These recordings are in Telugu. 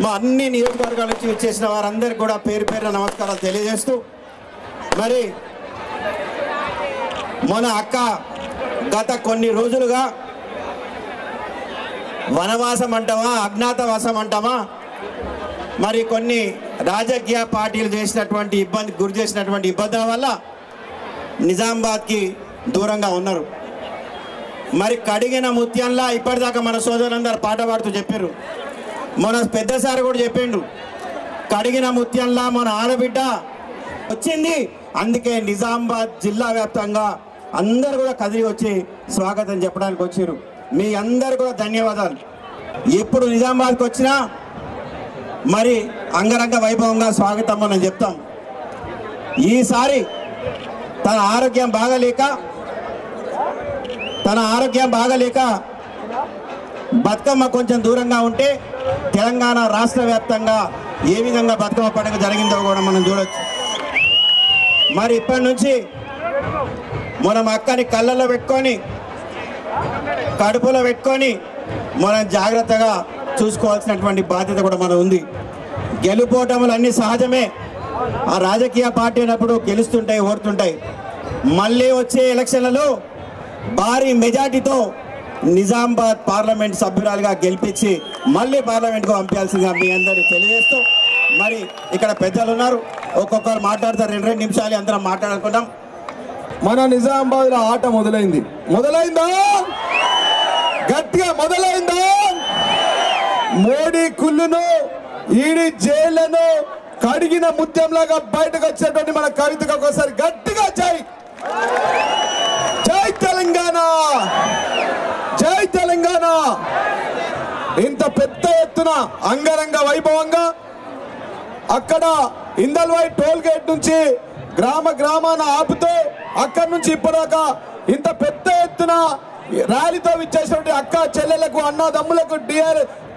మా అన్ని నియోజకవర్గాల నుంచి వచ్చేసిన వారందరికీ కూడా పేరు పేరున నమస్కారాలు తెలియజేస్తూ, మరి మన అక్క గత కొన్ని రోజులుగా వనవాసం అంటామా అజ్ఞాతవాసం అంటామా మరి కొన్ని రాజకీయ పార్టీలు చేసినటువంటి గురి చేసినటువంటి ఇబ్బందుల వల్ల నిజామాబాద్కి దూరంగా ఉన్నారు. మరి కడిగిన ముత్యంలా ఇప్పటిదాకా మన సోదరులందరూ పాట పాడుతూ చెప్పారు. మన పెద్దసారి కూడా చెప్పిండు, కడిగిన ముత్యంలా మన ఆడబిడ్డ వచ్చింది. అందుకే నిజామాబాద్ జిల్లా వ్యాప్తంగా అందరు కూడా కదిలి వచ్చి స్వాగతం చెప్పడానికి వచ్చారు. మీ అందరు కూడా ధన్యవాదాలు. ఎప్పుడు నిజామాబాద్కి వచ్చినా మరి అంగరంగ వైభవంగా స్వాగతం మనం చెప్తాం. ఈసారి తన ఆరోగ్యం బాగలేక బతుకమ్మ కొంచెం దూరంగా ఉంటే తెలంగాణ రాష్ట్ర వ్యాప్తంగా ఏ విధంగా బతుకమ్మ పండుగ జరిగిందో కూడా మనం చూడొచ్చు. మరి ఇప్పటి నుంచి మనం అక్కని కళ్ళల్లో పెట్టుకొని కడుపులో పెట్టుకొని మనం జాగ్రత్తగా చూసుకోవాల్సినటువంటి బాధ్యత కూడా మనం ఉంది. గెలుపోటములు అన్నీ సహజమే. ఆ రాజకీయ పార్టీ అయినప్పుడు గెలుస్తుంటాయి, ఓడుతుంటాయి. మళ్ళీ వచ్చే ఎలక్షన్లలో భారీ మెజార్టీతో నిజామాబాద్ పార్లమెంట్ సభ్యురాలుగా గెలిపించి మళ్ళీ పార్లమెంట్కు పంపించాల్సిందిగా మీ అందరినీ తెలియజేస్తూ, మరి ఇక్కడ పెద్దలు ఉన్నారు, ఒక్కొక్కరు మాట్లాడతారు. 2 నిమిషాలు అందరం మాట్లాడుకుంటాం. మన నిజామాబాద్లో ఆట మొదలైందా? గట్టిగా మొదలైందా? మోడీ కుళ్ళును ఈడీ జైళ్లను కడిగిన ముత్యంలాగా బయటకు వచ్చినటువంటి మన కవితకు ఒకసారి గట్టిగా జై తెలంగాణ, జై తెలంగాణ. ఇంత పెద్ద ఎత్తున అంగరంగ వైభవంగా అక్కడ ఇందల్వాయి టోల్ గేట్ నుంచి గ్రామాన ఆపుతూ అక్కడి నుంచి ఇప్పటిదాకా ఇంత పెద్ద ఎత్తున ర్యాలీతో విచ్చేసినటువంటి అక్క చెల్లెలకు, అన్నదమ్ములకు,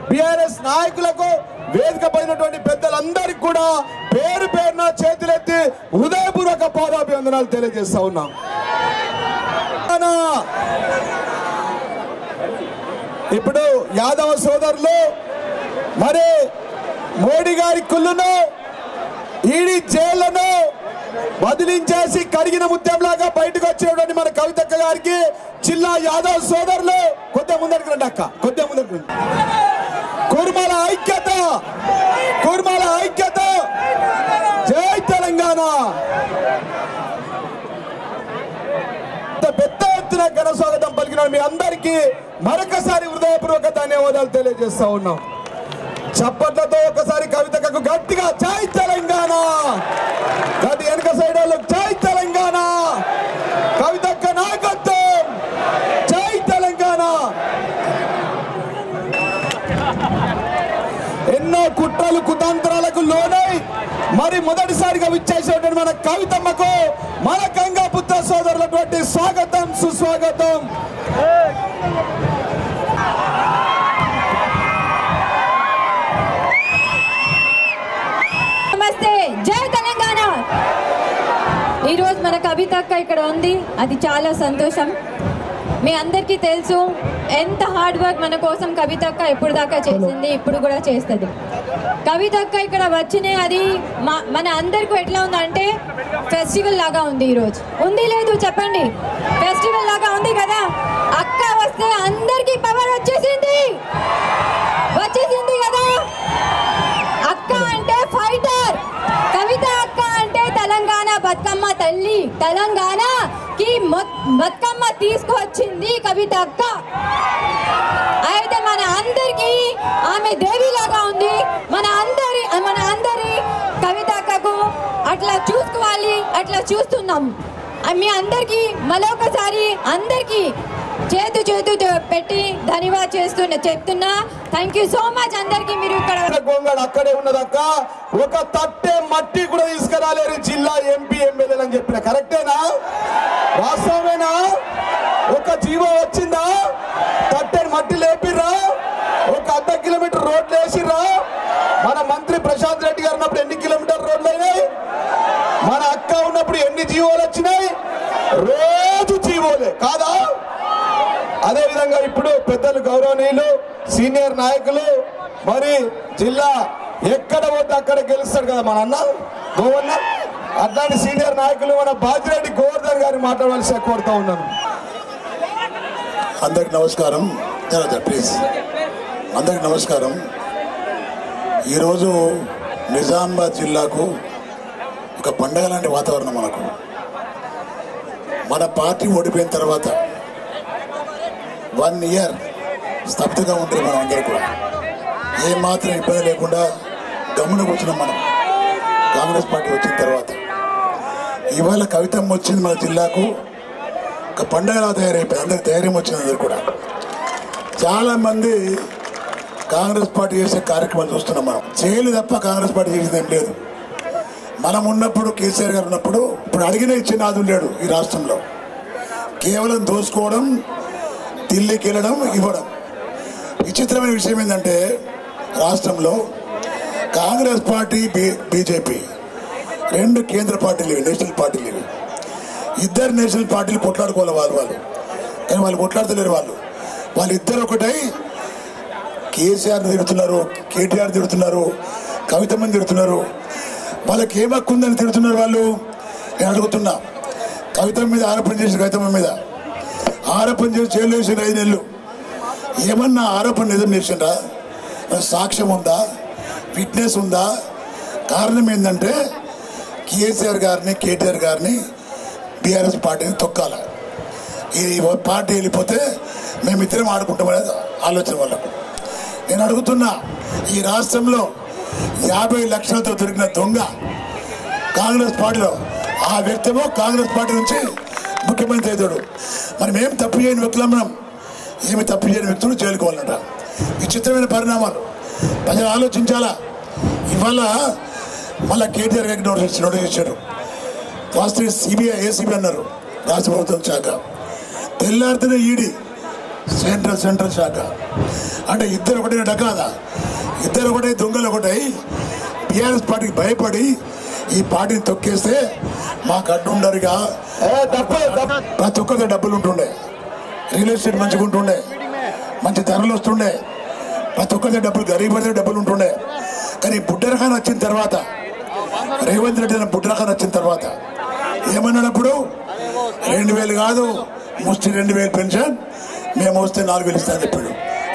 బీఆర్ఎస్ నాయకులకు, వేదిక పైనటువంటి పెద్దలందరికీ కూడా పేరు పేరున చేతులెత్తి హృదయపూర్వక పాదాభివందనాలు తెలియజేస్తా ఉన్నాం. ఇప్పుడు యాదవ సోదరులు మరి మోడీ గారి కుళ్ళును ఈడీ జైళ్లను వదిలించేసి కడిగిన ముత్యంలాగా బయటకు వచ్చినటువంటి మన కవితక్క గారికి జిల్లా యాదవ్ సోదరులు కొద్దిగా ముందరికి రండి అక్క, కొద్దిగా ముందరికి రండి. కుర్మల ఐక్యత, జై తెలంగాణ. పెద్ద ఎత్తున ఘన స్వాగతం పలికిన మీ అందరికీ మరొకసారి హృదయపూర్వక ధన్యవాదాలు తెలియజేస్తా ఉన్నాం. చప్పట్లతో ఒకసారి కవితకు గట్టిగా జై తెలంగాణ. గట్టి వెనక సైడ్ వాళ్ళు జై తెలంగాణ. కవితక్క నాయకత్వం, జై తెలంగాణ. ఎన్నో కుట్రలు కుతంత్రాలకు లోనై మరి మొదటిసారిగా విచ్చేసినటువంటి మన కవితమ్మకు మన గంగాపుత్ర సోదరులటువంటి స్వాగతం, సుస్వాగతం. నమస్తే, జై తెలంగాణ. ఈరోజు మన కవితక్క ఇక్కడ ఉంది, అది చాలా సంతోషం. మీ అందరికీ తెలుసు ఎంత హార్డ్ వర్క్ మన కోసం కవితక్క ఎప్పుడు దాకా చేసింది, ఇప్పుడు కూడా చేస్తుంది. కవితక్క ఇక్కడ వచ్చినే అది మన అందరికీ ఎట్లా ఉందంటే ఫెస్టివల్ లాగా ఉంది. ఈరోజు ఉంది లేదు చెప్పండి, ఫెస్టివల్ లాగా ఉంది కదా. అక్క వస్తే అందరికీ పవర్ వచ్చేసింది కదా. అక్క అంటే ఫైటర్, కవిత అక్క అంటే తెలంగాణ బతుకమ్మ తల్లి, తెలంగాణకి బతుకమ్మ తీసుకువచ్చింది కవిత అక్క. అయితే మన అందరికి ఆమె దేవిలాగా ఉంది. మన అందరి కవిత అక్కకు అట్లా చూసుకోవాలి, అట్లా చూస్తున్నాం. మీ అందరికి మరొకసారి అందరికి చేతు పెట్టి ధన్యవాదాలు చెప్తున్నా. థ్యాంక్ యూ సో మచ్ అందరికి. మీరు ఇక్కడ గొంగళ అక్కడే ఉన్నదక్క, ఒక తట్టె మట్టి కూడా తీసుకురాలేరు జిల్లా ఎంపీ ఎమ్మెల్యేలు అని చెప్పిన కరెక్టేనా? వాస్తవమేనా? ఒక జీవో వచ్చిందా? తట్టెని మట్టి లేపిర్రా? ఒక అర్ధ కిలోమీటర్ రోడ్లు వేసిర్రా? మన మంత్రి ప్రశాంత్ రెడ్డి గారు ఉన్నప్పుడు ఎన్ని కిలోమీటర్ రోడ్లు అయినాయి? మన అక్క ఉన్నప్పుడు ఎన్ని జీవోలు వచ్చినాయి? రోజు జీవోలే కాదా? అదే విధంగా ఇప్పుడు పెద్దలు గౌరవనీయులు సీనియర్ నాయకులు మరి జిల్లా ఎక్కడ పోతే అక్కడ గెలుస్తాడు కదా మన అన్న గోవన్న. అట్లాంటి సీనియర్ నాయకులు మన బాజిరెడ్డి గోవర్ధన్ గారిని మాట్లాడవలసి కోరుతా ఉన్నాను. అందరికి నమస్కారం. ప్లీజ్ అందరికి నమస్కారం. ఈరోజు నిజామాబాద్ జిల్లాకు ఒక పండగ లాంటి వాతావరణం. మనకు మన పార్టీ ఓడిపోయిన తర్వాత 1 ఇయర్ స్తబ్దుగా ఉంటుంది. మనం అందరూ కూడా ఏమాత్రం ఇబ్బంది లేకుండా గమ్మున కూర్చున్నాం మనం కాంగ్రెస్ పార్టీ వచ్చిన తర్వాత. ఇవాళ కవితమ్మ వచ్చింది మన జిల్లాకు, ఒక పండగలా తయారైపోయింది. అందరికి ధైర్యం వచ్చింది. అందరు కూడా చాలామంది కాంగ్రెస్ పార్టీ చేసే కార్యక్రమాలు చూస్తున్నాం. మనం చేయలేదు తప్ప కాంగ్రెస్ పార్టీ చేసేది ఏం లేదు. మనం ఉన్నప్పుడు కేసీఆర్ గారు ఉన్నప్పుడు ఇప్పుడు అడిగిన ఇచ్చే నాదులు లేడు ఈ రాష్ట్రంలో. కేవలం దోసుకోవడం, ఢిల్లీకి వెళ్ళడం, ఇవ్వడం. విచిత్రమైన విషయం ఏంటంటే రాష్ట్రంలో కాంగ్రెస్ పార్టీ బీజేపీ 2 కేంద్ర పార్టీలు ఇవి, నేషనల్ పార్టీలు ఇవి. 2 నేషనల్ పార్టీలు కొట్లాడుకోవాలి వాళ్ళు కానీ వాళ్ళు కొట్లాడతలేరు. వాళ్ళిద్దరు ఒకటై కేసీఆర్ తిడుతున్నారు, కేటీఆర్ తిడుతున్నారు, కవితమ్మని తిడుతున్నారు. వాళ్ళకి ఏం హక్కు ఉందని తిడుతున్నారు వాళ్ళు. నేను అడుగుతున్నా, కవితమ్మ మీద ఆరోపణ చేసి కవితమ్మ మీద ఆరోపణ చేసి జైలు వేసిన 5 నెలలు ఏమన్నా ఆరోపణ నిజం చేసిండ్రా? సాక్ష్యం ఉందా? విట్నెస్ ఉందా? కారణం ఏంటంటే కేసీఆర్ గారిని కేటీఆర్ గారిని బీఆర్ఎస్ పార్టీని తొక్కాల. ఈ పార్టీ వెళ్ళిపోతే మేమిద్దరం ఆడుకుంటామనేది ఆలోచన వాళ్ళకు. నేను అడుగుతున్నా, ఈ రాష్ట్రంలో 50 లక్షలతో దొరికిన దొంగ కాంగ్రెస్ పార్టీలో ఆ వ్యక్తిమో కాంగ్రెస్ పార్టీ నుంచి ముఖ్యమంత్రి అవుతాడు. మరి మేము తప్పు చేయని వ్యక్తులం, మనం ఏమి తప్పు చేయని వ్యక్తులు చేరుకోవాలంట. విచిత్రమైన పరిణామాలు. ప్రజలు ఆలోచించాలా. ఇవాళ మళ్ళీ కేటీఆర్ గారికి నోటీస్ ఇచ్చాడు. వాస్తవ సిబిఐ ఏసీబీ అన్నారు రాష్ట్ర ప్రభుత్వం శాఖ. తెల్లారితేనే ఈడీ సెంట్రల్ శాఖ. అంటే ఇద్దరు ఒకటే కాదా? ఇద్దరు ఒకటే దొంగలు ఒకటై బీఆర్ఎస్ పార్టీకి భయపడి ఈ పార్టీని తొక్కేస్తే మాకు అడ్డు ఉండరుగా. ప్రతి ఒక్కరి డబ్బులు ఉంటుండే, రియల్ ఎస్టేట్ మంచిగా ఉంటుండే, మంచి ధరలు వస్తుండే, ప్రతి ఒక్కరి డబ్బులు గరీబ్ డబ్బులు ఉంటుండే. కానీ బుడ్డరఖాన్ వచ్చిన తర్వాత, రేవంత్ రెడ్డి అనే బుడ్డరఖాన్ వచ్చిన తర్వాత ఏమన్నాడప్పుడు? 2000 కాదు, ముష్టి 2000 పెన్షన్ మేము వస్తే 4000 ఇస్తాను చెప్పాడు.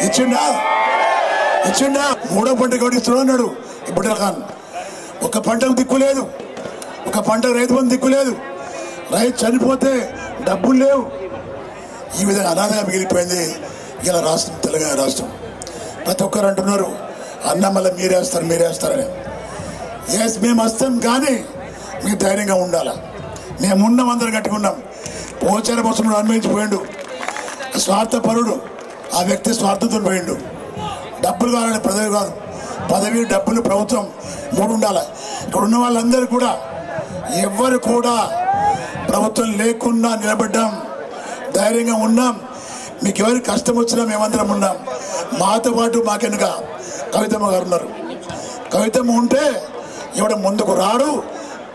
ఇచ్చిండా? 3వ పంట కూడా ఇస్తున్నాడు అన్నాడు ఈ బుడ్డరఖాన్. ఒక పంటకు దిక్కు లేదు, ఒక పంటకు రైతు బంధు దిక్కు లేదు, రైతు చనిపోతే డబ్బులు లేవు. ఈ విధంగా అనాథగా మిగిలిపోయింది ఇలా రాష్ట్రం, తెలంగాణ రాష్ట్రం. ప్రతి ఒక్కరు అంటున్నారు అన్న మళ్ళీ మీరేస్తారని. ఎస్, మేము వస్తాం, కానీ మీరు ధైర్యంగా ఉండాలా. మేమున్నాం, అందరు కట్టుకున్నాం. పోచార బస్సును అన్వయించిపోయాడు స్వార్థపరుడు. ఆ వ్యక్తి స్వార్థంతో పోయిండు. డబ్బులు కావాలని పదవి కాదు, పదవి డబ్బులు ప్రభుత్వం 3 ఉండాలి. ఇక్కడ ఉన్న వాళ్ళందరూ కూడా ఎవరు కూడా ప్రభుత్వం లేకుండా నిలబడ్డాం, ధైర్యంగా ఉన్నాం. మీకు ఎవరికి కష్టం వచ్చినా మేమందరం ఉన్నాం. మాతో పాటు మాకెనుక కవితమ్మ గారు ఉన్నారు. కవితమ్మ ఉంటే ఎవడ ముందుకు రాడు,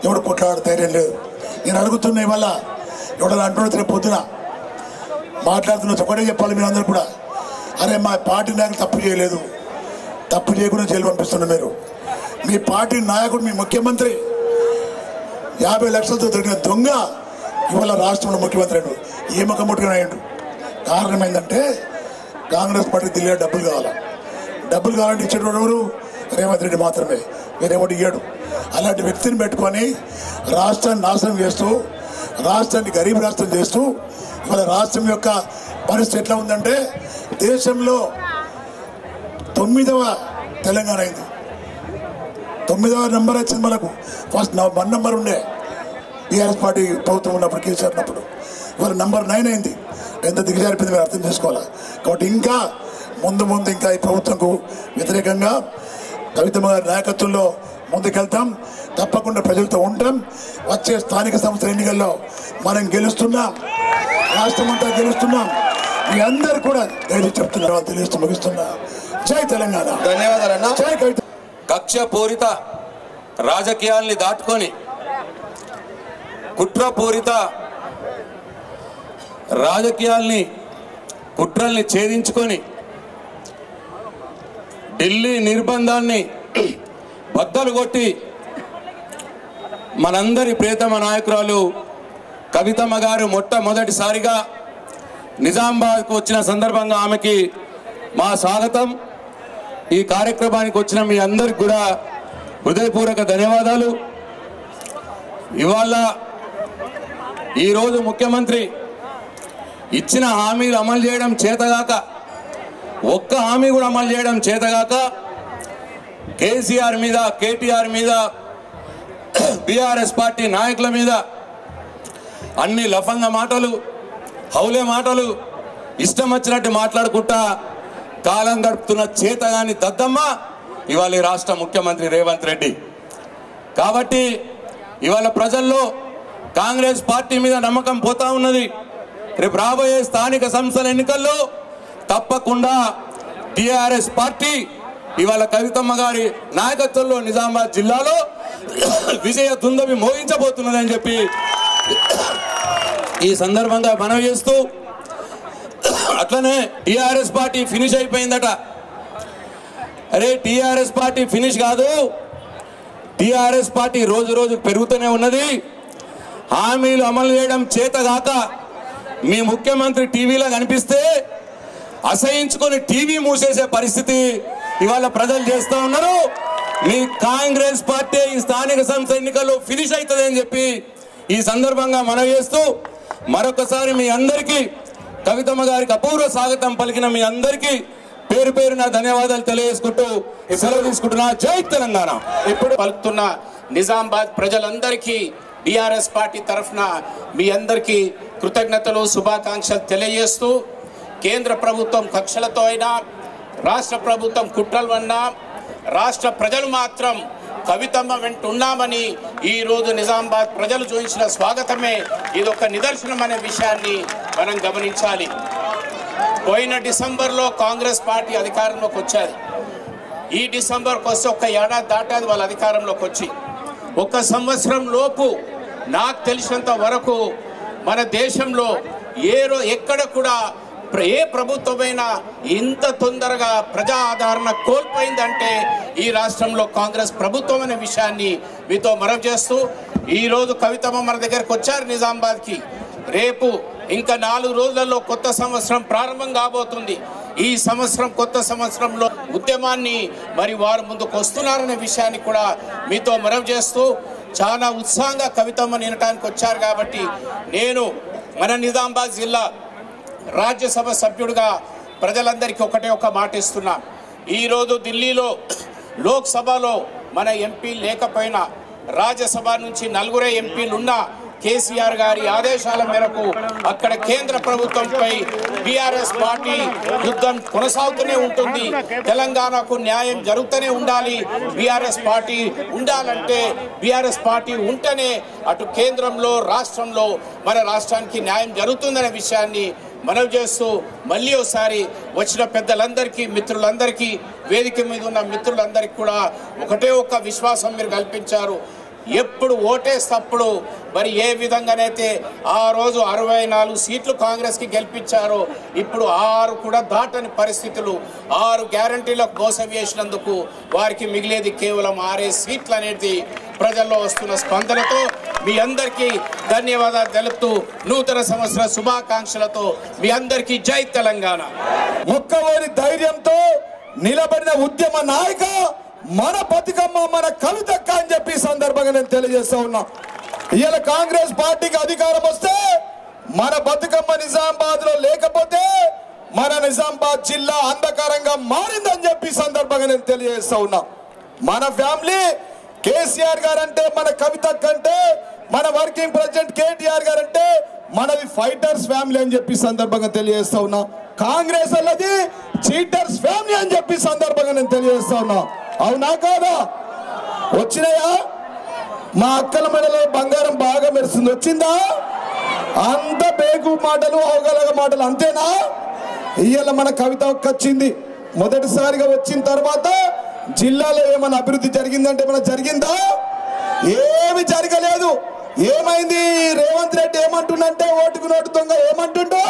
ఎవడు కొట్లాడు ధైర్యం లేదు. నేను అడుగుతున్నా, ఇవాళ ఎవడలా అంటున్నా రేపు పొద్దున మాట్లాడుతున్నా ఒకటే చెప్పాలి మీరు అందరూ కూడా. అరే మా పార్టీ నాయకులు తప్పు చేయలేదు, తప్పు చేయకుండా జైలు పంపిస్తున్నారు మీరు. మీ పార్టీ నాయకుడు, మీ ముఖ్యమంత్రి 50 లక్షలతో దొరికిన దొంగ ఇవాళ రాష్ట్రంలో ముఖ్యమంత్రి అయ్యాడు. ఏ ముఖ్యమంత్రిగా అయ్యాడు? కారణం ఏంటంటే కాంగ్రెస్ పార్టీ ఢిల్లీలో డబ్బులు కావాలంటే ఇచ్చేటోడు ఎవరు? రేవంత్ రెడ్డి మాత్రమే, వేరేవాడు ఇయ్యాడు. అలాంటి వ్యక్తిని పెట్టుకొని రాష్ట్రాన్ని నాశనం చేస్తూ, రాష్ట్రాన్ని గరీబ్ రాష్ట్రం చేస్తూ, ఇవాళ రాష్ట్రం యొక్క పరిస్థితి ఎట్లా ఉందంటే దేశంలో 9వ తెలంగాణ అయింది. 9వ నెంబర్ వచ్చింది మనకు. ఫస్ట్ 1 నెంబర్ ఉండే బీఆర్ఎస్ పార్టీ ప్రభుత్వం ఉన్నప్పుడు, కేసీఆర్ ఉన్నప్పుడు. ఇవాళ నెంబర్ 9 అయింది. ఎంత దిగజారిపోయింది మీరు అర్థం చేసుకోవాలి. కాబట్టి ఇంకా ముందు ఇంకా ఈ ప్రభుత్వంకు వ్యతిరేకంగా కవితమ్మ గారి నాయకత్వంలో ముందుకెళ్తాం. తప్పకుండా ప్రజలతో ఉంటాం. వచ్చే స్థానిక సంస్థల ఎన్నికల్లో మనం గెలుస్తున్నాం, రాష్ట్రం అంతా గెలుస్తున్నాం. మీ అందరు కూడా ధైర్యం చెప్తున్నారు తెలియస్తూ ముగిస్తున్నా. జై తెలంగాణ. ధన్యవాదాలన్నా. జై కవిత. కక్షపూరిత రాజకీయాల్ని దాటుకొని, కుట్రపూరిత రాజకీయాల్ని, కుట్రల్ని ఛేదించుకొని ఢిల్లీ నిర్బంధాన్ని బద్దలు కొట్టి మనందరి ప్రియతమ నాయకురాలు కవితమ్మ గారు మొట్టమొదటిసారిగా నిజామాబాద్కు వచ్చిన సందర్భంగా ఆమెకి మా స్వాగతం. ఈ కార్యక్రమానికి వచ్చిన మీ అందరికి కూడా హృదయపూర్వక ధన్యవాదాలు. ఇవాళ ఈరోజు ముఖ్యమంత్రి ఇచ్చిన హామీలు అమలు చేయడం చేతగాక, ఒక్క హామీ కూడా అమలు చేయడం చేతగాక కేసీఆర్ మీద, కేటీఆర్ మీద, బీఆర్ఎస్ పార్టీ నాయకుల మీద అన్ని లఫంగ మాటలు, హౌలే మాటలు, ఇష్టం వచ్చినట్టు మాట్లాడుకుంటా కాలం గడుపుతున్న చేతగాని దద్దమ్మ ఇవాళ ఈ రాష్ట్ర ముఖ్యమంత్రి రేవంత్ రెడ్డి. కాబట్టి ఇవాళ ప్రజల్లో కాంగ్రెస్ పార్టీ మీద నమ్మకం పోతా ఉన్నది. రేపు రాబోయే స్థానిక సంస్థల ఎన్నికల్లో తప్పకుండా టీఆర్ఎస్ పార్టీ ఇవాళ కవితమ్మ గారి నాయకత్వంలో నిజామాబాద్ జిల్లాలో విజయ దుందమి మోగించబోతున్నదని చెప్పి ఈ సందర్భంగా మనవి చేస్తూ, అట్లనే టీఆర్ఎస్ పార్టీ ఫినిష్ అయిపోయిందట. అరే టీఆర్ఎస్ పార్టీ ఫినిష్ కాదు, టీఆర్ఎస్ పార్టీ రోజు రోజు పెరుగుతూనే ఉన్నది. హామీలు అమలు చేయడం చేతగాక మీ ముఖ్యమంత్రి టీవీలో కనిపిస్తే అసహించుకొని టీవీ మూసేసే పరిస్థితి ఇవాళ ప్రజలు చేస్తూ ఉన్నారు. మీ కాంగ్రెస్ పార్టీ ఈ స్థానిక సంస్థ ఎన్నికల్లో ఫినిష్ అవుతుంది అని చెప్పి ఈ సందర్భంగా మనవి చేస్తూ మరొకసారి మీ అందరికీ కవితమ్మ గారికి అపూర్వ స్వాగతం పలికిన మీ అందరికీ పేరు పేరున ధన్యవాదాలు తెలియజేసుకుంటూ సెలవు తీసుకుంటున్నా. జై తెలంగాణ. ఇప్పుడు పలుకుతున్న నిజామాబాద్ ప్రజలందరికీ బీఆర్ఎస్ పార్టీ తరఫున మీ అందరికీ కృతజ్ఞతలు, శుభాకాంక్షలు తెలియజేస్తూ, కేంద్ర ప్రభుత్వం కక్షలతో అయినా, రాష్ట్ర ప్రభుత్వం కుట్రలు అన్నా, రాష్ట్ర ప్రజలు మాత్రం కవితమ్మ వెంట ఉన్నామని ఈరోజు నిజామాబాద్ ప్రజలు చూపించిన స్వాగతమే ఇదొక నిదర్శనం అనే విషయాన్ని మనం గమనించాలి. పోయిన డిసెంబర్లో కాంగ్రెస్ పార్టీ అధికారంలోకి వచ్చేది. ఈ డిసెంబర్కి వస్తే ఒక్క ఏడాది దాటాది వాళ్ళ అధికారంలోకి వచ్చి. ఒక సంవత్సరం లోపు నాకు తెలిసినంత వరకు మన దేశంలో ఎక్కడ కూడా ఏ ప్రభుత్వమైనా ఇంత తొందరగా ప్రజా ఆదరణ కోల్పోయిందంటే ఈ రాష్ట్రంలో కాంగ్రెస్ ప్రభుత్వం అనే విషయాన్ని మీతో మనవి చేస్తూ, ఈరోజు కవితమ్మ మన దగ్గరకు వచ్చారు నిజామాబాద్కి. రేపు ఇంకా 4 రోజులలో కొత్త సంవత్సరం ప్రారంభం కాబోతుంది. ఈ సంవత్సరం, కొత్త సంవత్సరంలో ఉద్యమాన్ని మరి వారు ముందుకు వస్తున్నారనే విషయాన్ని కూడా మీతో మనవి చేస్తూ, చాలా ఉత్సాహంగా కవితమ్మ వినటానికి వచ్చారు కాబట్టి నేను మన నిజామాబాద్ జిల్లా రాజ్యసభ సభ్యుడిగా ప్రజలందరికీ ఒక మాట ఇస్తున్నా. ఈరోజు ఢిల్లీలో లోక్సభలో మన ఎంపీ లేకపోయినా రాజ్యసభ నుంచి 4 ఎంపీలు ఉన్నా కేసీఆర్ గారి ఆదేశాల మేరకు అక్కడ కేంద్ర ప్రభుత్వంపై బీఆర్ఎస్ పార్టీ యుద్ధం కొనసాగుతూనే ఉంటుంది. తెలంగాణకు న్యాయం జరుగుతూనే ఉండాలి. బీఆర్ఎస్ పార్టీ ఉండాలంటే బీఆర్ఎస్ పార్టీ ఉంటేనే అటు కేంద్రంలో, రాష్ట్రంలో మన రాష్ట్రానికి న్యాయం జరుగుతుందనే విషయాన్ని మనవి చేస్తూ, మళ్ళీ ఒకసారి వచ్చిన పెద్దలందరికీ, మిత్రులందరికీ, వేదిక మీద ఉన్న మిత్రులందరికీ కూడా ఒక్క విశ్వాసం మీరు కల్పించారు. ఎప్పుడు ఓటేస్తప్పుడు మరి ఏ విధంగానైతే ఆ రోజు 64 సీట్లు కాంగ్రెస్కి గెలిపించారో ఇప్పుడు 6 కూడా దాటని పరిస్థితులు, 6 గ్యారంటీలకు మోసం చేసినందుకు వారికి మిగిలేది కేవలం 6 సీట్లు అనేది ప్రజల్లో వస్తున్న స్పందనతో మీ అందరికీ ధన్యవాదాలు తెలుపుతూ నూతన సంవత్సర శుభాకాంక్షలతో మీ అందరికీ జై తెలంగాణ. మొక్కవోని ధైర్యంతో నిలబడిన ఉద్యమ నాయక మన బతుకమ్మ, మన కవితక్క అని చెప్పి సందర్భంగా నేను తెలియజేస్తా ఉన్నా. ఇవాళ కాంగ్రెస్ పార్టీకి అధికారం వస్తే మన బతుకమ్మ నిజామాబాద్ లో లేకపోతే మన నిజామాబాద్ జిల్లా అంధకారంగా మారిందని చెప్పి సందర్భంగా నేను తెలియజేస్తా ఉన్నా. మన ఫ్యామిలీ కేసీఆర్ గారు అంటే, మన కవితక్క అంటే, మన వర్కింగ్ ప్రెసిడెంట్ కేటీఆర్ గారు అంటే మనది ఫైటర్స్ ఫ్యామిలీ అని చెప్పి సందర్భంగా తెలియజేస్తా ఉన్నా. కాంగ్రెస్ అన్నది చీటర్స్ ఫ్యామిలీ అని చెప్పి సందర్భంగా నేను తెలియజేస్తా ఉన్నా. అవునా కాదా? వచ్చినాయా? మా అక్కల మెడలో బంగారం బాగా మెరుస్తుంది, వచ్చిందా? అంత బేగు మాటలు, అవగలగ మాటలు అంతేనా? ఇవాళ మన కవిత వచ్చింది, మొదటిసారిగా వచ్చిన తర్వాత జిల్లాలో ఏమైనా అభివృద్ధి జరిగిందంటే ఏమైనా జరిగిందా? ఏమి జరగలేదు. ఏమైంది? రేవంత్ రెడ్డి ఏమంటుండంటే ఓటుకు నోటు దొంగ ఏమంటుండో,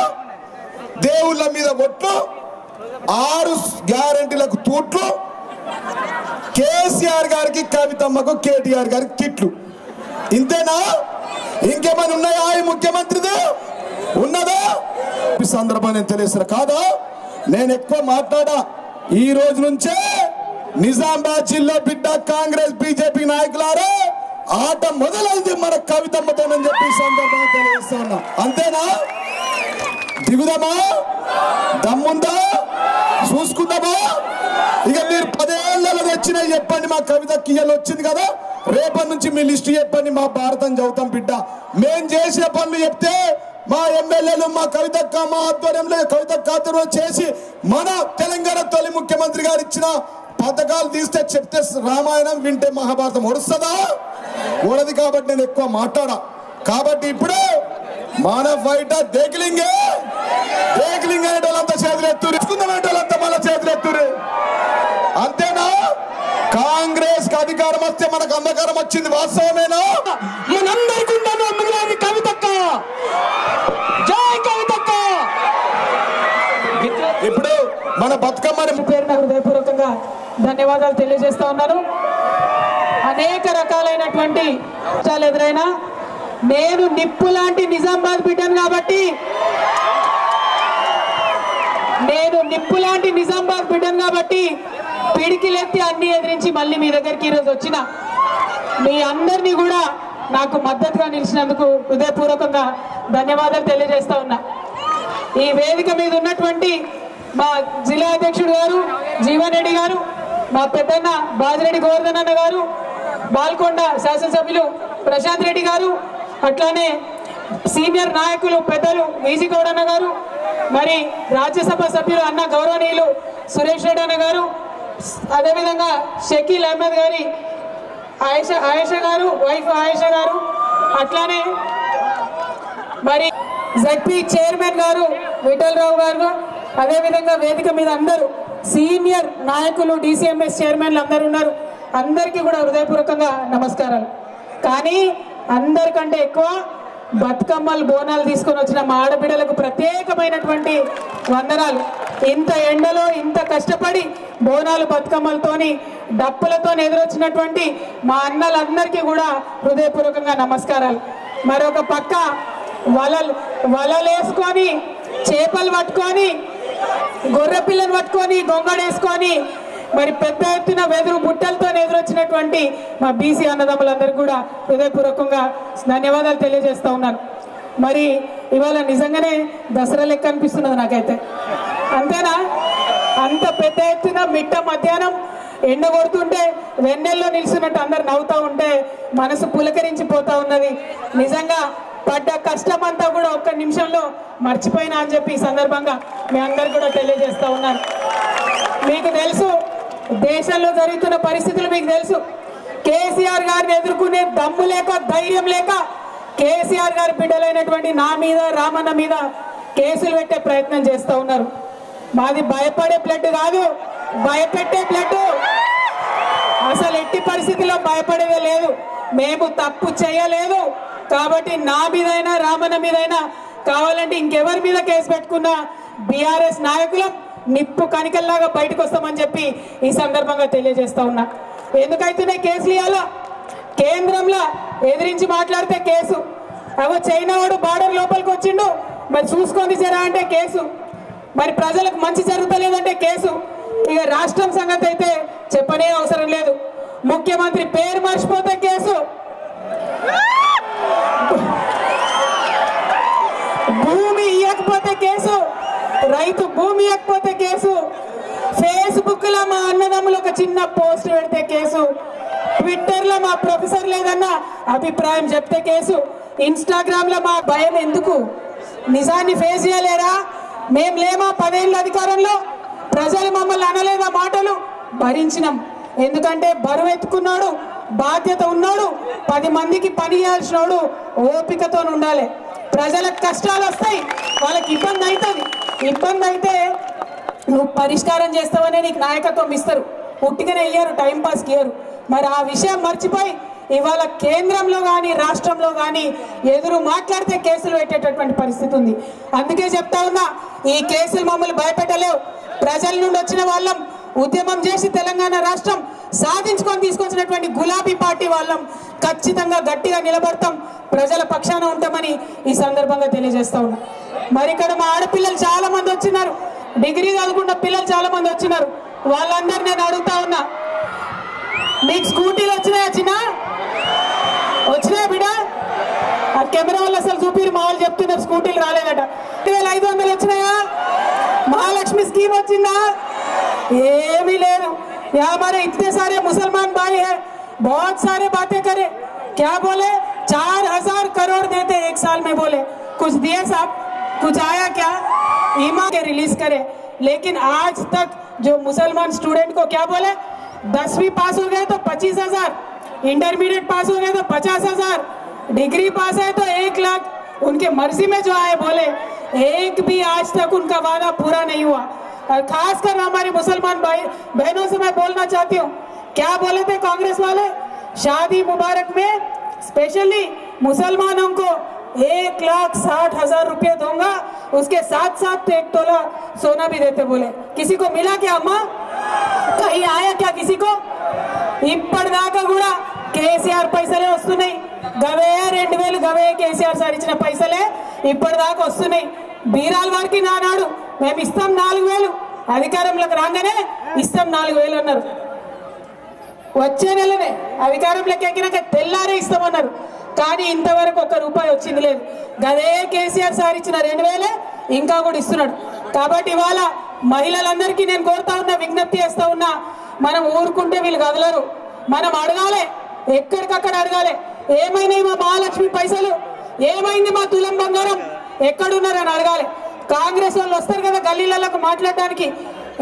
దేవుళ్ళ మీద ఒట్లు, 6 గ్యారెంటీలకు తూట్లు, కేసీఆర్ గారికి కవితమ్మకు కేటీఆర్ గారికి కిట్లు. ఇంతేనా? ఇంకేమైనా ఉన్నాయా ఈ ముఖ్యమంత్రిది? ఉన్నదా? ఈ సందర్భం నేను తెలియజేస్తున్నా. కాదా, నేను ఎక్కువ మాట్లాడా. ఈ రోజు నుంచే నిజామాబాద్ జిల్లా బిడ్డ కాంగ్రెస్ బీజేపీ నాయకులారా ఆట మొదలైంది మన కవితమ్మతోనని చెప్పి ఈ సందర్భంగా తెలియజేస్తా ఉన్నా. అంతేనా? దిగుదామా? దమ్ముందా? చూసుకుందామా? ఇక మీరు 10 ఏళ్ళలో తెచ్చినా చెప్పండి. మా కవిత కియలు వచ్చింది కదా, రేపటి నుంచి మీ లిస్టు చెప్పండి. మా భారతం చదువుతాం బిడ్డ. మేం చేసిన పనులు చెప్తే మా ఎమ్మెల్యేలు మా కవితక్క మా ఆధ్వర్యంలో కవితక్క ఆధ్వర్యంలో చేసి మన తెలంగాణ తొలి ముఖ్యమంత్రి గారు ఇచ్చిన పథకాలు తీస్తే చెప్తే రామాయణం వింటే మహాభారతం ఒడుస్తుందా? ఓడది. కాబట్టి నేను ఎక్కువ మాట్లాడా. కాబట్టి ఇప్పుడు మన ఫైట దేకిలింగే అనేటోళ్ళంతా చేతులు ఎత్తుకుందామనేటోళ్ళంతా మళ్ళీ చేతులు ఎత్తురు. అంతేనా? కాంగ్రెస్ కి అధికారం వస్తే మనకు అంధకారం వచ్చింది. వాస్తవమేనా? మనందరికీ ఉండదు కవితక్క. జై కవితక్క. ఇప్పుడు మన బతుకమ్మని పేరున హృదయపూర్వకంగా ధన్యవాదాలు తెలియజేస్తా ఉన్నాను. అనేక రకాలైనటువంటి కష్టాలు ఎదురైనా నేను నిప్పు లాంటి నిజామాబాద్ బిడ్డను కాబట్టి పిడికిలెత్తి అన్ని ఎదిరించి మళ్ళీ మీ దగ్గరికి ఈరోజు వచ్చిన మీ అందరినీ కూడా నాకు మద్దతుగా నిలిచినందుకు హృదయపూర్వకంగా ధన్యవాదాలు తెలియజేస్తా ఉన్నా. ఈ వేదిక మీద ఉన్నటువంటి మా జిల్లా అధ్యక్షుడు గారు జీవన్ రెడ్డి గారు, మా పెద్దన్న బాజిరెడ్డి గోవర్ధన్ అన్న గారు, బాల్కొండ శాసనసభ్యులు ప్రశాంత్ రెడ్డి గారు, అట్లానే సీనియర్ నాయకులు పెద్దలు వీజీ గౌడన్న గారు, మరి రాజ్యసభ సభ్యులు అన్న గౌరవనీయులు సురేష్ రెడ్డి అన్న గారు, అదేవిధంగా షకీల్ అహ్మద్ గారి ఆయేషా గారు, వైఫ్ ఆయేషా గారు, అట్లానే మరి జడ్పీ చైర్మన్ గారు విఠలరావు గారు, అదేవిధంగా వేదిక మీద అందరూ సీనియర్ నాయకులు డిసిఎంఎస్ చైర్మన్లు అందరూ ఉన్నారు. అందరికీ కూడా హృదయపూర్వకంగా నమస్కారాలు. కానీ అందరికంటే ఎక్కువ బతుకమ్మలు బోనాలు తీసుకొని వచ్చిన మా ఆడబిడ్డలకు ప్రత్యేకమైనటువంటి వందనాలు. ఇంత ఎండలో ఇంత కష్టపడి బోనాలు బతుకమ్మలతోని డప్పులతో ఎదురొచ్చినటువంటి మా అన్నలందరికీ కూడా హృదయపూర్వకంగా నమస్కారాలు. మరొక పక్క వలలేసుకొని చేపలు పట్టుకొని గొర్రె పిల్లని పట్టుకొని గొంగడేసుకొని మరి పెద్ద ఎత్తున వెదురు బుట్టలతో ఎదురొచ్చినటువంటి మా బీసీ అన్నదమ్ములందరికీ కూడా హృదయపూర్వకంగా ధన్యవాదాలు తెలియజేస్తా ఉన్నాను. మరి ఇవాళ నిజంగానే దసరా లెక్క అనిపిస్తున్నది నాకైతే. అంతేనా? అంత పెద్ద ఎత్తున మిట్ట మధ్యాహ్నం ఎండ కొడుతుంటే వెన్నెల్లో నిలుస్తున్నట్టు అందరు నవ్వుతూ ఉంటే మనసు పులకరించిపోతా ఉన్నది. నిజంగా పడ్డ కష్టం అంతా కూడా ఒక్క నిమిషంలో మర్చిపోయినా అని చెప్పి ఈ సందర్భంగా మీ అందరు కూడా తెలియజేస్తా ఉన్నాను. మీకు తెలుసు దేశంలో జరుగుతున్న పరిస్థితులు మీకు తెలుసు. కేసీఆర్ గారిని ఎదుర్కొనే దమ్ము లేక ధైర్యం లేక కేసీఆర్ గారి బిడ్డలైనటువంటి నా మీద రామన్న మీద కేసులు పెట్టే ప్రయత్నం చేస్తూ ఉన్నారు. మాది భయపడే బ్లడ్ కాదు, భయపెట్టే బ్లడ్. అసలు ఎట్టి పరిస్థితిలో భయపడేదే లేదు. మేము తప్పు చేయలేదు కాబట్టి నా మీదైనా రామన్న మీదైనా కావాలంటే ఇంకెవరి మీద కేసు పెట్టుకున్నా బీఆర్ఎస్ నాయకులం నిప్పు కనికల్లాగా బయటకు వస్తామని చెప్పి ఈ సందర్భంగా తెలియజేస్తా ఉన్నా. ఎందుకైతేనే కేసులు ఇవ్వాలా? కేంద్రంలో ఎదిరించి మాట్లాడితే కేసు, అవో చైనా వాడు బార్డర్ లోపలికి వచ్చిండు మరి చూసుకొని జరా అంటే కేసు, మరి ప్రజలకు మంచి జరుగుతలేదంటే కేసు. ఇక రాష్ట్రం సంగతి అయితే చెప్పనే అవసరం లేదు. ముఖ్యమంత్రి పేరు మర్చిపోతే కేసు, భూమి ఇవ్వకపోతే కేసు, రైతు భూమి ఇవ్వకపోతే కేసు, ఫేస్బుక్ లో మా అన్నదమ్ములు ఒక చిన్న పోస్ట్ పెడితే కేసు, ట్విట్టర్ లో మా ప్రొఫెసర్ లేదన్న అభిప్రాయం చెప్తే కేసు, ఇన్స్టాగ్రామ్ లో మా భయం ఎందుకు? నిజాన్ని ఫేస్ చేయలేరా? మేం లేమా 10 ఏళ్ళ అధికారంలో? ప్రజలు మమ్మల్ని అనలేదా మాటలు? భరించినాం. ఎందుకంటే బరువు ఎత్తుకున్నాడు, బాధ్యత ఉన్నాడు, 10 మందికి పని చేయాల్సినోడు ఓపికతో ఉండాలి. ప్రజలకు కష్టాలు వస్తాయి, వాళ్ళకి ఇబ్బంది అవుతుంది. ఇబ్బంది అయితే నువ్వు పరిష్కారం చేస్తావనే నీకు నాయకత్వం ఇస్తారు, ఉట్టిగానే ఇయ్యారు, టైంపాస్కి ఇయ్యారు. మరి ఆ విషయం మర్చిపోయి ఇవాళ కేంద్రంలో కానీ రాష్ట్రంలో కానీ ఎదురు మాట్లాడితే కేసులు పెట్టేటటువంటి పరిస్థితి ఉంది. అందుకే చెప్తా ఉన్నా, ఈ కేసులు మమ్మల్ని భయపెట్టలేవు. ప్రజల నుండి వచ్చిన వాళ్ళం, ఉద్యమం చేసి తెలంగాణ రాష్ట్రం సాధించుకొని తీసుకొచ్చినటువంటి గులాబీ పార్టీ వాళ్ళం ఖచ్చితంగా గట్టిగా నిలబడతాం, ప్రజల పక్షాన ఉంటామని ఈ సందర్భంగా తెలియజేస్తా ఉన్నా. మరి ఇక్కడ మా ఆడపిల్లలు చాలా మంది వచ్చినారు, డిగ్రీ చదువుకున్న పిల్లలు చాలా మంది వచ్చినారు. వాళ్ళందరూ నేను అడుగుతా ఉన్నా, మీకు స్కూటీలు వచ్చినాయా? వచ్చినాయా బిడ్డ? ఆ కెమెరా వాళ్ళు అసలు చూపిరు, మా వాళ్ళు చెప్తున్నారు స్కూటీలు రాలేదట. 2500 వచ్చినాయా? महालक्ष्मी स्कीम వచ్చిందా? ఏమీ లేదు. यहाँ हमारे इतने सारे मुसलमान भाई है, बहुत सारे बातें करे, क्या बोले 4000 करोड़ देते एक साल में, बोले कुछ दिए साहब? कुछ आया क्या? ईमान के रिलीज करे, लेकिन आज तक जो मुसलमान स्टूडेंट को क्या बोले, 10वीं पास हो गए तो 25,000, इंटरमीडिएट पास हो गए तो 50,000, डिग्री पास है तो 1 लाख, उनके मर्जी में जो आए बोले, एक भी आज तक उनका वादा पूरा नहीं हुआ. और खासकर हमारे मुसलमान भाई बहनों से मैं बोलना चाहती हूँ, क्या बोले थे कांग्रेस वाले, शादी मुबारक में स्पेशली मुसलमानों को 1,60,000 रुपये दूंगा, उसके साथ साथ 1 तोला सोना भी देते बोले. किसी को मिला क्या अम्मा? कहीं आया क्या किसी को? ఇప్పటిదాకా కూడా కేసీఆర్ పైసలే వస్తున్నాయి. గవే 2000 గవే కేసీఆర్ సార్ ఇచ్చిన పైసలే ఇప్పటిదాకా వస్తున్నాయి. బీరాల్ వారికి నానాడు మేము ఇస్తాం 4000, అధికారంలోకి రాగానే ఇస్తాం 4000 అన్నారు. వచ్చే నెలనే అధికారంలోకి ఎక్కినాక తెల్లారే ఇస్తామన్నారు. కానీ ఇంతవరకు 1 రూపాయి వచ్చింది లేదు. గదే కేసీఆర్ సార్ ఇచ్చిన 2000 ఇంకా కూడా ఇస్తున్నాడు. కాబట్టి ఇవాళ మహిళలందరికీ నేను కోరుతా ఉన్నా, విజ్ఞప్తి చేస్తా ఉన్నా, మనం ఊరుకుంటే వీళ్ళు కదలరు. మనం అడగాలి, ఎక్కడికక్కడ అడగాలి. ఏమైనాయి మా మహాలక్ష్మి పైసలు, ఏమైంది మా తులం బంగారం, ఎక్కడున్నారని అడగాలి. కాంగ్రెస్ వాళ్ళు వస్తారు కదా గల్లీలకు మాట్లాడడానికి,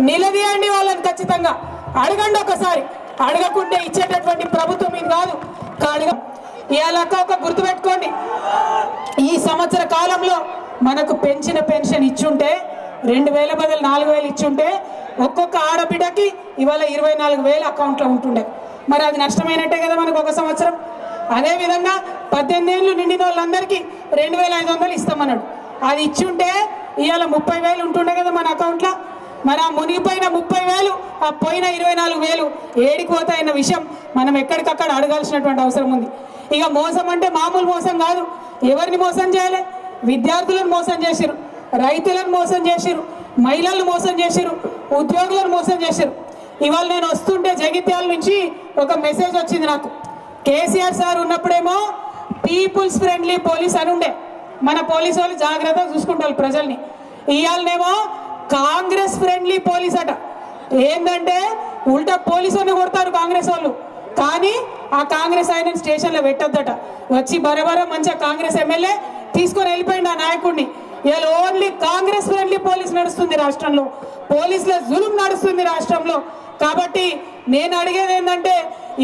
నిలదీయండి వాళ్ళని, ఖచ్చితంగా అడగండి. ఒకసారి అడగకుంటే ఇచ్చేటటువంటి ప్రభుత్వం ఇది కాదు. ఇవాళ ఒక గుర్తుపెట్టుకోండి, ఈ సంవత్సర కాలంలో మనకు పెంచిన పెన్షన్ ఇచ్చుంటే 2000 బదులు 4000 ఇచ్చుంటే ఒక్కొక్క ఆడబిడ్డకి ఇవాళ 24,000 అకౌంట్లో ఉంటుండే. మరి అది నష్టమైనట్టే కదా మనకు ఒక సంవత్సరం. అదేవిధంగా 18 ఏళ్ళు నిండిన వాళ్ళందరికీ 2500 ఇస్తామన్నాడు. అది ఇచ్చుంటే ఇవాళ 30,000 ఉంటుండే కదా మన అకౌంట్లో. మరి ఆ మునిగిపోయిన 30,000, ఆ పోయిన 24,000 ఏడికి పోతాయన్న విషయం మనం ఎక్కడికక్కడ అడగాల్సినటువంటి అవసరం ఉంది. ఇక మోసం అంటే మామూలు మోసం కాదు. ఎవరిని మోసం చేయాలి? విద్యార్థులను మోసం చేసిరు, రైతులను మోసం చేసిరు, మహిళలను మోసం చేసిరు, ఉద్యోగులను మోసం చేసిరు. ఇవాళ నేను వస్తుంటే జగిత్యాల నుంచి ఒక మెసేజ్ వచ్చింది నాకు. కేసీఆర్ సార్ ఉన్నప్పుడేమో పీపుల్స్ ఫ్రెండ్లీ పోలీస్ అని ఉండే, మన పోలీసు వాళ్ళు జాగ్రత్తగా చూసుకుంటారు ప్రజల్ని. ఇవాళనేమో కాంగ్రెస్ ఫ్రెండ్లీ పోలీస్ అట. ఏంటంటే ఉల్టా పోలీసు వాళ్ళని కొడతారు కాంగ్రెస్ వాళ్ళు, కానీ ఆ కాంగ్రెస్ ఆయన స్టేషన్లో పెట్టొద్దట. వచ్చి బరబర మంచిగా కాంగ్రెస్ ఎమ్మెల్యే తీసుకొని వెళ్ళిపోయింది ఆ నాయకుడిని. ఇవాళ ఓన్లీ కాంగ్రెస్ ఫ్రెండ్లీ పోలీస్ నడుస్తుంది రాష్ట్రంలో, పోలీసుల జులుం నడుస్తుంది రాష్ట్రంలో. కాబట్టి నేను అడిగేది ఏంటంటే,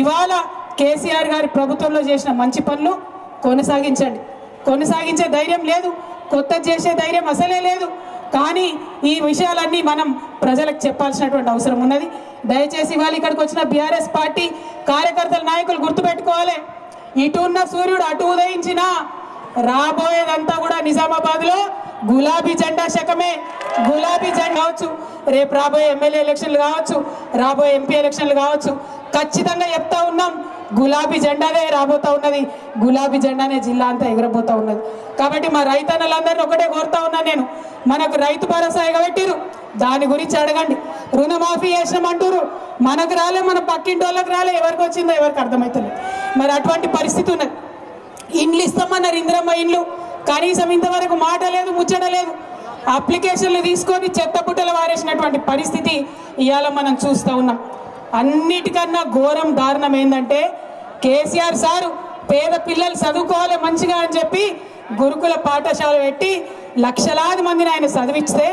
ఇవాళ కేసీఆర్ గారి ప్రభుత్వంలో చేసిన మంచి పనులు కొనసాగించండి. కొనసాగించే ధైర్యం లేదు, కొత్త చేసే ధైర్యం అసలే లేదు. కానీ ఈ విషయాలన్నీ మనం ప్రజలకు చెప్పాల్సినటువంటి అవసరం ఉన్నది. దయచేసి ఇవాళ ఇక్కడికి వచ్చిన బీఆర్ఎస్ పార్టీ కార్యకర్తల నాయకులు గుర్తుపెట్టుకోవాలి, ఇటు ఉన్న సూర్యుడు అటు ఉదయించినా రాబోయేదంతా కూడా నిజామాబాద్లో గులాబీ జెండా శకమే. గులాబీ జెండా కావచ్చు, రేపు రాబోయే ఎమ్మెల్యే ఎలక్షన్లు కావచ్చు, రాబోయే ఎంపీ ఎలక్షన్లు కావచ్చు, ఖచ్చితంగా చెప్తా ఉన్నాం గులాబీ జెండానే రాబోతా ఉన్నది, గులాబీ జెండానే జిల్లా అంతా ఎగరబోతా ఉన్నది. కాబట్టి మా రైతన్నలందరినీ ఒకటే కోరుతా ఉన్నాను నేను, మనకు రైతు భరోసా ఎగబెట్టిరు, దాని గురించి అడగండి. రుణమాఫీ చేసినామంటారు, మనకు రాలే, మన పక్కింటి వాళ్ళకి రాలే, ఎవరికి వచ్చిందో ఎవరికి అర్థమవుతుంది. మరి అటువంటి పరిస్థితి ఉన్నది. ఇండ్లు ఇస్తామన్నారు, ఇందిరమ్మ ఇండ్లు, కనీసం ఇంతవరకు మాట లేదు, ముచ్చట లేదు. అప్లికేషన్లు తీసుకొని చెత్త పుట్టలు వారేసినటువంటి పరిస్థితి ఇవాళ మనం చూస్తూ ఉన్నాం. అన్నిటికన్నా ఘోరం దారుణం ఏంటంటే, కేసీఆర్ సారు పేద పిల్లలు చదువుకోవాలి మంచిగా అని చెప్పి గురుకుల పాఠశాల పెట్టి లక్షలాది మందిని ఆయన చదివిస్తే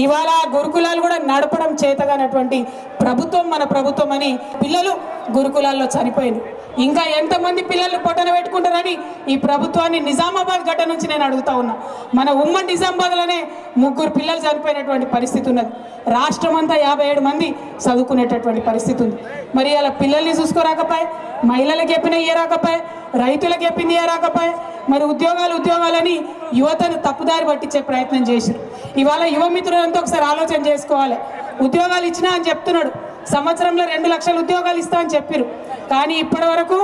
ఇవాళ గురుకులాలు కూడా నడపడం చేతగానటువంటి ప్రభుత్వం మన ప్రభుత్వం అని పిల్లలు గురుకులాల్లో చనిపోయింది. ఇంకా ఎంతమంది పిల్లలు పొట్టన పెట్టుకుంటారని ఈ ప్రభుత్వాన్ని నిజామాబాద్ గడ్డ నుంచి నేను అడుగుతా ఉన్నా. మన ఉమ్మడి నిజామాబాద్లోనే 3 పిల్లలు చనిపోయినటువంటి పరిస్థితి ఉన్నది. రాష్ట్రం అంతా 57 మంది చదువుకునేటటువంటి పరిస్థితి ఉంది. మరి అలా పిల్లల్ని చూసుకోరాకపోయి, మహిళలకు చెప్పిన ఇయ్యరాకపోయి, రైతులకు చెప్పింది ఇయ్యరాకపోయి, మరి ఉద్యోగాలని యువతను తప్పుదారి పట్టించే ప్రయత్నం చేశారు. ఇవాళ యువ మిత్రులంతా ఒకసారి ఆలోచన చేసుకోవాలి. ఉద్యోగాలు ఇచ్చినా అని చెప్తున్నాడు, సంవత్సరంలో 2 లక్షల ఉద్యోగాలు ఇస్తా అని చెప్పారు. కానీ ఇప్పటి వరకు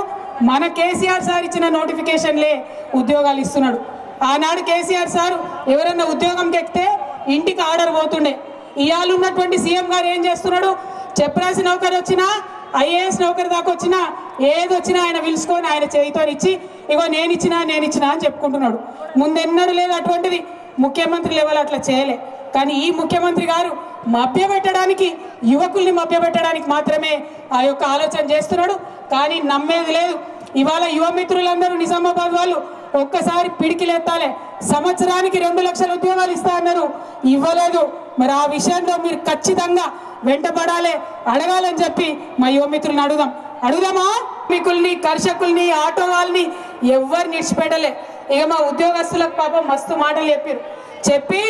మన కేసీఆర్ సార్ ఇచ్చిన నోటిఫికేషన్లే ఉద్యోగాలు ఇస్తున్నాడు. ఆనాడు కేసీఆర్ సార్ ఎవరన్నా ఉద్యోగంకి ఎక్కితే ఇంటికి ఆర్డర్ పోతుండే. ఇవాళ ఉన్నటువంటి సీఎం గారు ఏం చేస్తున్నాడు? చెప్పరాసి నౌకరు వచ్చినా, ఐఏఎస్ నౌకరు దాకా వచ్చినా, ఏది వచ్చినా ఆయన పిలుచుకొని ఆయన చేయితో ఇచ్చి ఇగో నేను ఇచ్చినా అని చెప్పుకుంటున్నాడు. ముందెన్నడూ లేదు అటువంటిది. ముఖ్యమంత్రి లెవెల్ అట్లా చేయలే. కానీ ఈ ముఖ్యమంత్రి గారు మభ్యపెట్టడానికి, యువకుల్ని మభ్యపెట్టడానికి మాత్రమే ఆ యొక్క ఆలోచన చేస్తున్నాడు. కానీ నమ్మేది లేదు. ఇవాళ యువ మిత్రులందరూ నిజామాబాద్ వాళ్ళు ఒక్కసారి పిడికిలెత్తాలి. సంవత్సరానికి 2 లక్షల ఉద్యోగాలు ఇస్తా అన్నారు, ఇవ్వలేదు. మరి ఆ విషయంలో మీరు ఖచ్చితంగా వెంటపడాలి, అడగాలని చెప్పి మా యువ మిత్రులను అడుగుదామా? మికుల్ని, కర్షకుల్ని, ఆటో వాళ్ళని ఎవ్వరు నిడిచిపెట్టలే. ఇక మా ఉద్యోగస్తులకు పాపం మస్తు మాటలు చెప్పి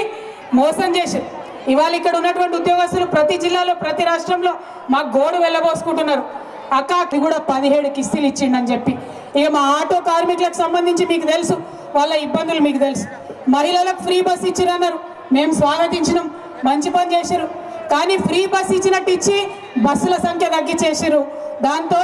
మోసం చేశారు. ఇవాళ ఇక్కడ ఉన్నటువంటి ఉద్యోగస్తులు ప్రతి జిల్లాలో, ప్రతి రాష్ట్రంలో మా గోడు వెళ్ళబోసుకుంటున్నారు. అక్కకి కూడా 17 కిస్తీలు ఇచ్చిండని చెప్పి. ఇక మా ఆటో కార్మికులకు సంబంధించి మీకు తెలుసు, వాళ్ళ ఇబ్బందులు మీకు తెలుసు. మహిళలకు ఫ్రీ బస్ ఇచ్చిరన్నారు, మేము స్వాగతించినాం, మంచి పని చేశారు. కానీ ఫ్రీ బస్ ఇచ్చినట్టు ఇచ్చి బస్సుల సంఖ్య తగ్గించేసారు. దాంతో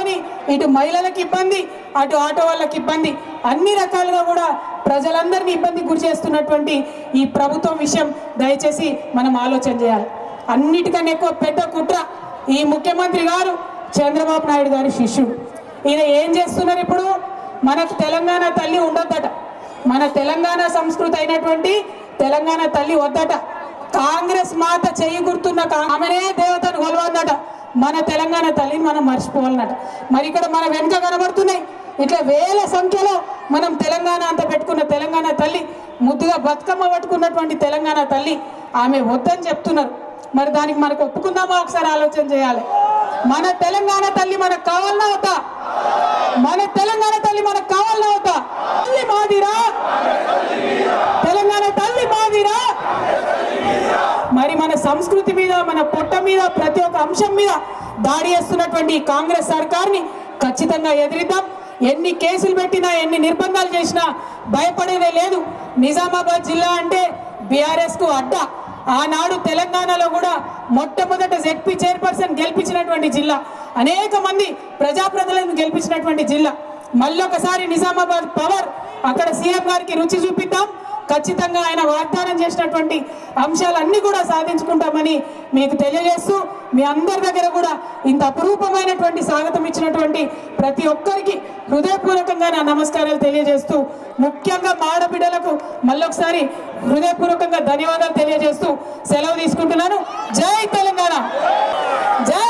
ఇటు మహిళలకు ఇబ్బంది, అటు ఆటో వాళ్ళకి ఇబ్బంది, అన్ని రకాలుగా కూడా ప్రజలందరినీ ఇబ్బందికి గురి చేస్తున్నటువంటి ఈ ప్రభుత్వం విషయం దయచేసి మనం ఆలోచన చేయాలి. అన్నిటికన్నా ఎక్కువ పెద్ద కుట్ర ఈ ముఖ్యమంత్రి గారు చంద్రబాబు నాయుడు గారి శిష్యుడు. ఈయన ఏం చేస్తున్నారు? ఇప్పుడు మనకు తెలంగాణ తల్లి ఉండొద్దట, మన తెలంగాణ సంస్కృతి అయినటువంటి తెలంగాణ తల్లి వద్దట. కాంగ్రెస్ మాత చెయ్యి గుర్తున్న ఆమెనే దేవతను కొలవద్దట. మన తెలంగాణ తల్లిని మనం మర్చిపోవాలన్నట. మరి ఇక్కడ మన వెనుక కనబడుతున్నాయి ఇట్లా వేల సంఖ్యలో మనం తెలంగాణ అంత పెట్టుకున్న తెలంగాణ తల్లి, ముద్దుగా బతుకమ్మ పట్టుకున్నటువంటి తెలంగాణ తల్లి, ఆమె వద్దని చెప్తున్నారు. మరి దానికి మనకు ఒప్పుకుందామా? ఒకసారి ఆలోచన చేయాలి. మన తెలంగాణ తల్లి మనకు కావాలన్నా వద్దా? మన తెలంగాణ తల్లి మనకు కావాలన్నా వద్దా? తల్లి మాదిరా, తెలంగాణ తల్లి మాదిరా. మరి మన సంస్కృతి మీద, మన పొట్ట మీద, ప్రతి ఒక్క అంశం మీద దాడి చేస్తున్నటువంటి కాంగ్రెస్ సర్కార్ని ఖచ్చితంగా ఎదిరిద్దాం. ఎన్ని కేసులు పెట్టినా, ఎన్ని నిర్బంధాలు చేసినా భయపడేదే లేదు. నిజామాబాద్ జిల్లా అంటే బీఆర్ఎస్కు అడ్డా. ఆనాడు తెలంగాణలో కూడా మొట్టమొదట జెడ్పీ చైర్పర్సన్ గెలిపించినటువంటి జిల్లా, అనేక మంది ప్రజాప్రతినిధులను గెలిపించినటువంటి జిల్లా. మళ్ళొకసారి నిజామాబాద్ పవర్ అక్కడ సీఎం గారికి రుచి చూపిద్దాం. ఖచ్చితంగా ఆయన వాగ్దానం చేసినటువంటి అంశాలన్నీ కూడా సాధించుకుంటామని మీకు తెలియజేస్తూ, మీ అందరి దగ్గర కూడా ఇంత అపురూపమైనటువంటి స్వాగతం ఇచ్చినటువంటి ప్రతి ఒక్కరికి హృదయపూర్వకంగా నా నమస్కారాలు తెలియజేస్తూ, ముఖ్యంగా ఆడబిడ్డలకు మళ్ళొకసారి హృదయపూర్వకంగా ధన్యవాదాలు తెలియజేస్తూ సెలవు తీసుకుంటున్నాను. జై తెలంగాణ, జై